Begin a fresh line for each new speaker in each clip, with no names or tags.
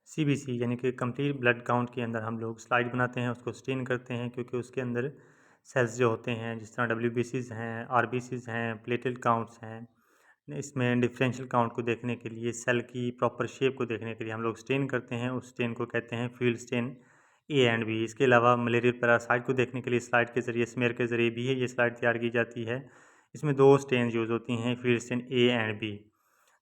CBC यानी कि complete blood count के अंदर हम लोग स्लाइड बनाते हैं, उसको स्टेन करते हैं क्योंकि उसके अंदर सेल्स जो होते हैं जिस तरह डब्ल्यूबीसीज़ हैं, आरबीसीज़ हैं, प्लेटलेट काउंट्स हैं, इसमें डिफरेंशियल काउंट को देखने के लिए, सेल की प्रॉपर शेप को देखने के लिए हम लोग स्टेन करते हैं। उस स्टेन को कहते हैं field stain A and B. इसके अलावा मलेरियल पैरासाइट को देखने के लिए स्लाइड के ज़रिए, स्मेयर के ज़रिए भी ये स्लाइड तैयार की जाती है। इसमें 2 स्टेन यूज़ होती हैं, field stain A and B.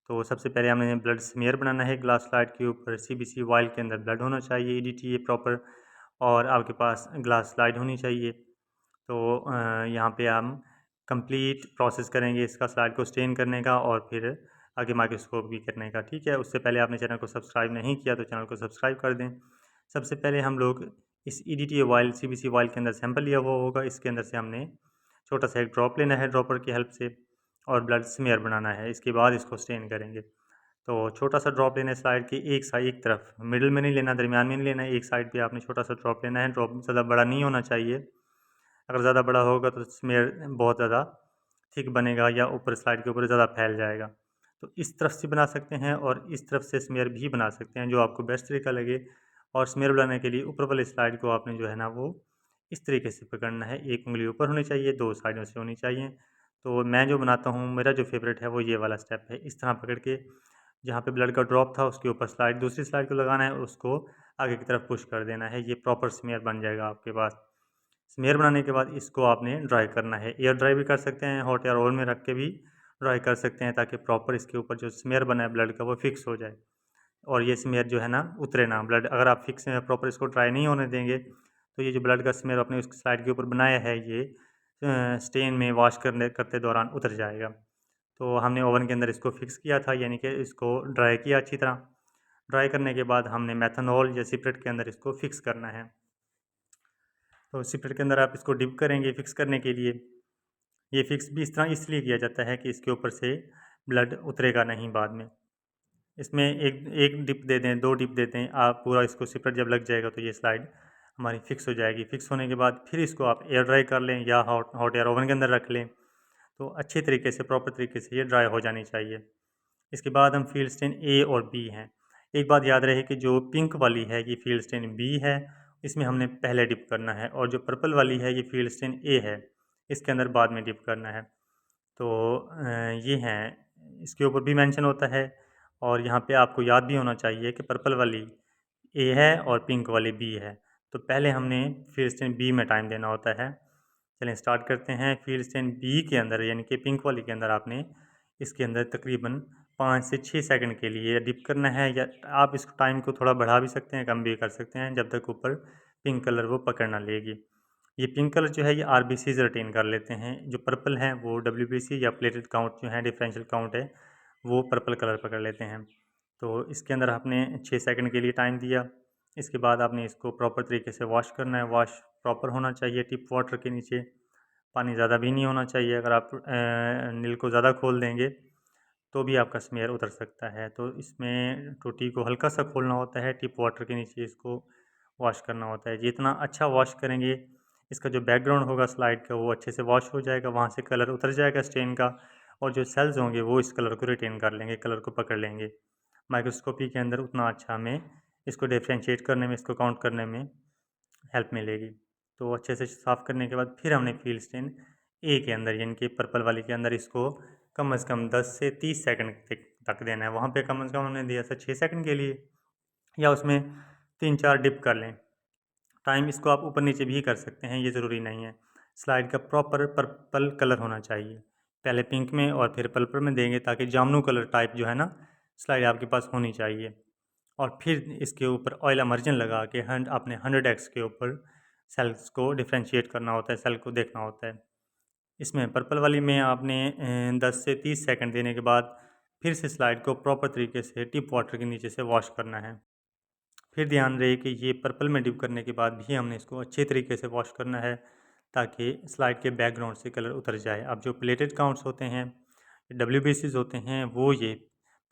तो सबसे पहले हमें ब्लड स्मेयर बनाना है ग्लास स्लाइड के ऊपर। सीबीसी वाइल के अंदर ब्लड होना चाहिए, ईडीटीए प्रॉपर, और आपके पास ग्लास स्लाइड होनी चाहिए। तो यहाँ पे हम कंप्लीट प्रोसेस करेंगे इसका, स्लाइड को स्टेन करने का और फिर आगे माइक्रोस्कोप भी करने का, ठीक है। उससे पहले आपने चैनल को सब्सक्राइब नहीं किया तो चैनल को सब्सक्राइब कर दें। सबसे पहले हम लोग इस ईडीटीए वाइल, सीबीसी वाइल के अंदर सैंपल लिया हुआ होगा, इसके अंदर से हमने छोटा सा एक ड्रॉप लेना है ड्रॉपर की हेल्प से, और ब्लड स्मेयर बनाना है। इसके बाद इसको स्टेन करेंगे। तो छोटा सा ड्रॉप लेना है स्लाइड की एक तरफ, मिडिल में नहीं लेना, दरमियान में नहीं लेना, एक साइड पे आपने छोटा सा ड्रॉप लेना है। ड्रॉप ज़्यादा बड़ा नहीं होना चाहिए, अगर ज़्यादा बड़ा होगा तो स्मेयर बहुत ज़्यादा थिक बनेगा या ऊपर स्लाइड के ऊपर ज़्यादा फैल जाएगा। तो इस तरफ से बना सकते हैं और इस तरफ से स्मेयर भी बना सकते हैं, जो आपको बेस्ट तरीका लगे। और स्मेयर बनाने के लिए ऊपर वाले स्लाइड को आपने जो है ना वो इस तरीके से पकड़ना है, एक उँगली ऊपर होनी चाहिए, 2 साइडों से होनी चाहिए। तो मैं जो बनाता हूँ, मेरा जो फ़ेवरेट है वो ये वाला स्टेप है। इस तरह पकड़ के जहाँ पे ब्लड का ड्रॉप था उसके ऊपर स्लाइड, दूसरी स्लाइड को लगाना है, उसको आगे की तरफ पुश कर देना है। ये प्रॉपर स्मेयर बन जाएगा आपके पास। स्मेयर बनाने के बाद इसको आपने ड्राई करना है। एयर ड्राई भी कर सकते हैं, हॉट एयर ओवन में रख के भी ड्राई कर सकते हैं, ताकि प्रॉपर इसके ऊपर जो स्मेयर बना है ब्लड का वो फिक्स हो जाए और ये स्मेयर जो है ना उतरे ना ब्लड। अगर आप फिक्स प्रॉपर इसको ड्राई नहीं होने देंगे तो ये जो ब्लड का स्मेयर आपने उस स्लाइड के ऊपर बनाया है ये स्टेन में वॉश करने करते दौरान उतर जाएगा। तो हमने ओवन के अंदर इसको फिक्स किया था, यानी कि इसको ड्राई किया अच्छी तरह। ड्राई करने के बाद हमने मेथनॉल या सिपरेट के अंदर इसको फिक्स करना है। तो सिपरेट के अंदर आप इसको डिप करेंगे फिक्स करने के लिए। ये फिक्स भी इस तरह इसलिए किया जाता है कि इसके ऊपर से ब्लड उतरेगा नहीं बाद में। इसमें एक एक डिप दे दें, 2 डिप दे दें आप, पूरा इसको सिपरेट जब लग जाएगा तो ये स्लाइड हमारी फिक्स हो जाएगी। फिक्स होने के बाद फिर इसको आप एयर ड्राई कर लें या हॉट हॉट एयर ओवन के अंदर रख लें। तो अच्छे तरीके से, प्रॉपर तरीके से ये ड्राई हो जानी चाहिए। इसके बाद हम फील्ड स्टेन ए और बी हैं। एक बात याद रहे कि जो पिंक वाली है ये फील्ड स्टेन बी है, इसमें हमने पहले डिप करना है, और जो पर्पल वाली है ये फील्ड स्टेन ए है, इसके अंदर बाद में डिप करना है। तो ये हैं, इसके ऊपर भी मेंशन होता है, और यहाँ पे आपको याद भी होना चाहिए कि पर्पल वाली ए है और पिंक वाली बी है। तो पहले हमने फील्ड स्टेन बी में टाइम देना होता है। चलें स्टार्ट करते हैं। फील्ड स्टेन बी के अंदर यानी कि पिंक वाली के अंदर आपने इसके अंदर तकरीबन 5 से 6 सेकंड के लिए डिप करना है, या आप इस टाइम को थोड़ा बढ़ा भी सकते हैं, कम भी कर सकते हैं, जब तक ऊपर पिंक कलर वो पकड़ ना लेगी। ये पिंक कलर जो है ये आरबीसीज रिटेन कर लेते हैं, जो पर्पल हैं वो डब्ल्यूबीसी या प्लेटेड काउंट जो है, डिफरेंशियल काउंट है, वो पर्पल कलर पकड़ लेते हैं। तो इसके अंदर आपने 6 सेकंड के लिए टाइम दिया। इसके बाद आपने इसको प्रॉपर तरीके से वॉश करना है। वॉश प्रॉपर होना चाहिए टिप वाटर के नीचे, पानी ज़्यादा भी नहीं होना चाहिए। अगर आप नील को ज़्यादा खोल देंगे तो भी आपका स्मेयर उतर सकता है। तो इसमें टोटी को हल्का सा खोलना होता है, टिप वाटर के नीचे इसको वॉश करना होता है। जितना अच्छा वॉश करेंगे, इसका जो बैकग्राउंड होगा स्लाइड का वो अच्छे से वॉश हो जाएगा, वहाँ से कलर उतर जाएगा स्टेन का, और जो सेल्स होंगे वो इस कलर को रिटेन कर लेंगे, कलर को पकड़ लेंगे। माइक्रोस्कोपी के अंदर उतना अच्छा हमें इसको डिफ्रेंशिएट करने में, इसको काउंट करने में हेल्प मिलेगी। तो अच्छे से साफ़ करने के बाद फिर हमने फील्ड स्टेन ए के अंदर यानी कि पर्पल वाली के अंदर इसको कम से कम 10 से 30 सेकंड तक देना है। वहाँ पे कम से कम हमने दिया था 6 सेकंड के लिए, या उसमें 3-4 डिप कर लें। टाइम इसको आप ऊपर नीचे भी कर सकते हैं, ये ज़रूरी नहीं है। स्लाइड का प्रॉपर पर्पल कलर होना चाहिए। पहले पिंक में और फिर पर्पल में देंगे, ताकि जामुनी कलर टाइप जो है ना स्लाइड आपके पास होनी चाहिए। और फिर इसके ऊपर ऑयल इमर्जन लगा के अपने 100x के ऊपर सेल्स को डिफ्रेंशिएट करना होता है, सेल को देखना होता है। इसमें पर्पल वाली में आपने 10 से 30 सेकंड देने के बाद फिर से स्लाइड को प्रॉपर तरीके से टिप वाटर के नीचे से वॉश करना है। फिर ध्यान रहे कि ये पर्पल में डिप करने के बाद भी हमने इसको अच्छे तरीके से वॉश करना है, ताकि स्लाइड के बैकग्राउंड से कलर उतर जाए। अब जो प्लेटेड काउंट्स होते हैं, डब्ल्यूबीसीज होते हैं, वो ये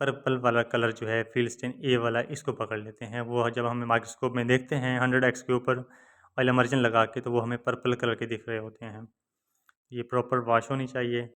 पर्पल वाला कलर जो है फील्ड स्टेन ए वाला, इसको पकड़ लेते हैं। वो जब हम माइक्रोस्कोप में देखते हैं 100x के ऊपर ऑयल इमर्जन लगा के, तो वो हमें पर्पल कलर के दिख रहे होते हैं। ये प्रॉपर वॉश होनी चाहिए।